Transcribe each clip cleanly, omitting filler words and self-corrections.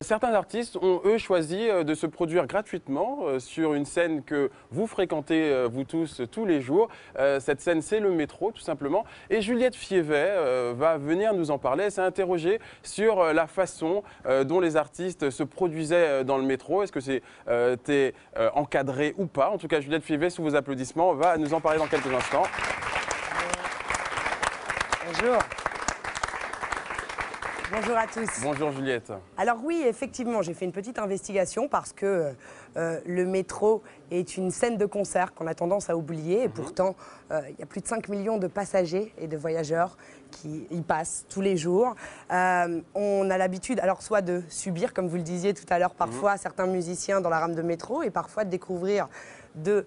certains artistes ont, eux, choisi de se produire gratuitement sur une scène que vous fréquentez, vous tous, tous les jours. Cette scène, c'est le métro, tout simplement. Et Juliette Fievet va venir nous en parler. Elle s'est interrogée sur la façon dont les artistes se produisaient dans le métro. Est-ce que c'était encadré ou pas? En tout cas, Juliette Fievet, sous vos applaudissements, va nous en parler dans quelques instants. Bonjour. Bonjour à tous. Bonjour Juliette. Alors oui, effectivement, j'ai fait une petite investigation parce que le métro est une scène de concert qu'on a tendance à oublier. Et pourtant, il y a plus de 5 millions de passagers et de voyageurs qui y passent tous les jours. On a l'habitude, alors soit de subir, comme vous le disiez tout à l'heure, parfois certains musiciens dans la rame de métro et parfois de découvrir de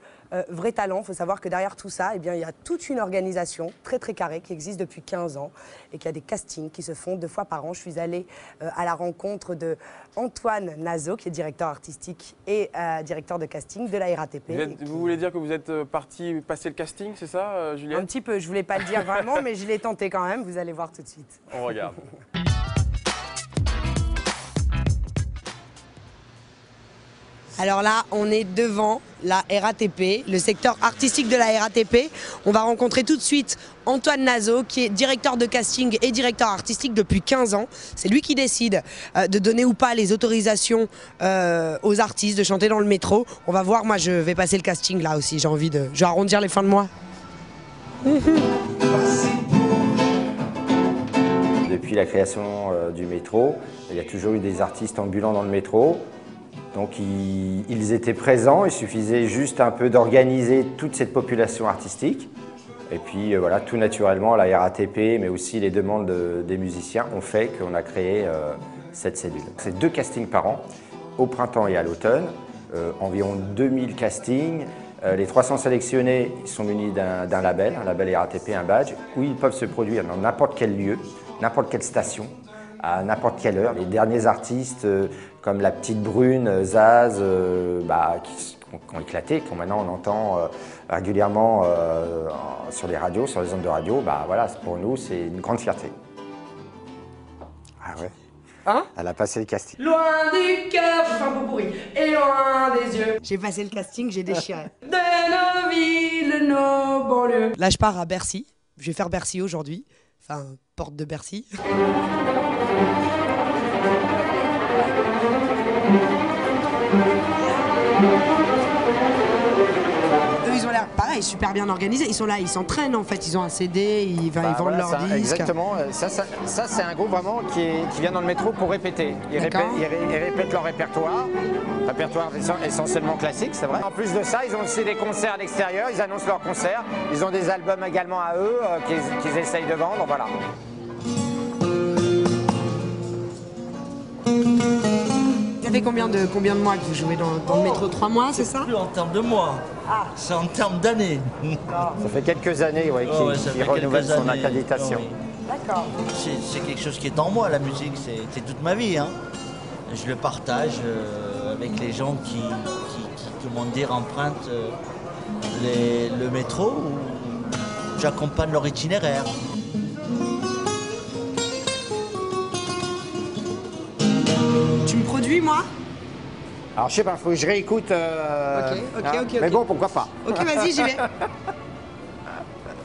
vrais talents. Il faut savoir que derrière tout ça, eh bien, il y a toute une organisation très très carrée qui existe depuis 15 ans et qu'il y a des castings qui se font 2 fois par an. Je suis allée à la rencontre de Antoine Nazo, qui est directeur artistique et directeur de casting de la RATP. Vous voulez dire que vous êtes parti passer le casting, c'est ça, Juliette? Un petit peu, je ne voulais pas le dire vraiment, mais je l'ai tenté quand même, vous allez voir tout de suite. On regarde. Alors là, on est devant la RATP, le secteur artistique de la RATP. On va rencontrer tout de suite Antoine Nazo, qui est directeur de casting et directeur artistique depuis 15 ans. C'est lui qui décide de donner ou pas les autorisations aux artistes de chanter dans le métro. On va voir, moi je vais passer le casting là aussi, je vais arrondir les fins de mois. Depuis la création du métro, il y a toujours eu des artistes ambulants dans le métro. Donc ils étaient présents, il suffisait juste un peu d'organiser toute cette population artistique. Et puis voilà, tout naturellement, la RATP, mais aussi les demandes des musiciens ont fait qu'on a créé cette cellule. C'est 2 castings par an, au printemps et à l'automne, environ 2000 castings. Les 300 sélectionnés sont munis d'un label, un label RATP, un badge, où ils peuvent se produire dans n'importe quel lieu, n'importe quelle station, à n'importe quelle heure. Les derniers artistes comme La Petite Brune, Zaz, qui ont éclaté, qu'on maintenant on entend régulièrement sur les radios, sur les ondes de radio, voilà, pour nous c'est une grande fierté. Ah ouais. Hein? Elle a passé le casting. Loin du cœur, je fais un pot pourri, et loin des yeux. J'ai passé le casting, j'ai déchiré. De nos villes, nos banlieues. Là, je pars à Bercy. Je vais faire Bercy aujourd'hui. Enfin, porte de Bercy. Eux, ils ont l'air pareil, super bien organisés. Ils sont là, ils s'entraînent en fait. Ils ont un CD, ils vendent leur disque. Exactement. Ça c'est un groupe vraiment qui vient dans le métro pour répéter. Ils répètent leur répertoire essentiellement classique, c'est vrai. En plus de ça, ils ont aussi des concerts à l'extérieur. Ils annoncent leurs concerts. Ils ont des albums également à eux qu'ils essayent de vendre. Voilà. Ça fait combien de mois que vous jouez dans le métro? 3 mois, c'est ça? Plus en termes de mois, c'est en termes d'années. Ça fait quelques années qu'il renouvelle son accréditation. Oui. D'accord. C'est quelque chose qui est en moi, la musique, c'est toute ma vie. Hein. Je le partage avec les gens qui comment dire, empruntent le métro, ou j'accompagne leur itinéraire. Tu me produis, moi? Alors je sais pas, faut que je réécoute. Ok. Mais bon, pourquoi pas. Ok, vas-y, j'y vais.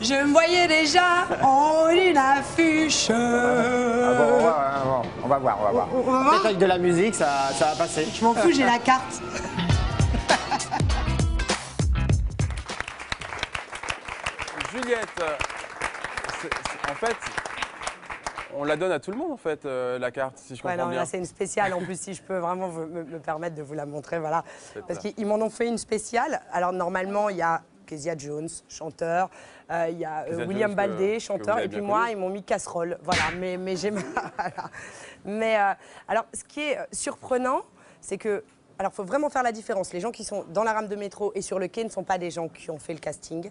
Je me voyais déjà en une affiche. On va voir. On va voir. Peut-être avec de la musique, ça va passer. Je m'en fous, j'ai la carte. Juliette, en fait, on la donne à tout le monde en fait, la carte, si je comprends bien. Là c'est une spéciale, en plus si je peux vraiment me permettre de vous la montrer, voilà. Parce qu'ils m'en ont fait une spéciale. Alors normalement il y a Kezia Jones, chanteur, il y a William Baldé, chanteur, et puis moi ils m'ont mis casserole, voilà. Mais j'ai voilà. Mais alors ce qui est surprenant, c'est que Alors, il faut vraiment faire la différence. Les gens qui sont dans la rame de métro et sur le quai ne sont pas des gens qui ont fait le casting.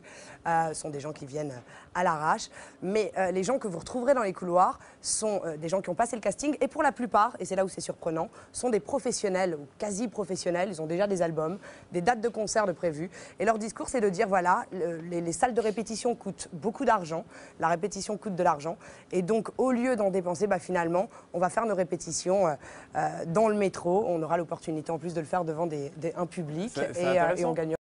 Sont des gens qui viennent à l'arrache. Mais les gens que vous retrouverez dans les couloirs sont des gens qui ont passé le casting. Et pour la plupart, et c'est là où c'est surprenant, sont des professionnels ou quasi-professionnels. Ils ont déjà des albums, des dates de concerts de prévues. Et leur discours, c'est de dire, voilà, les salles de répétition coûtent beaucoup d'argent. La répétition coûte de l'argent. Et donc, au lieu d'en dépenser, finalement, on va faire nos répétitions dans le métro. On aura l'opportunité en plus de le faire devant un public et on gagnera.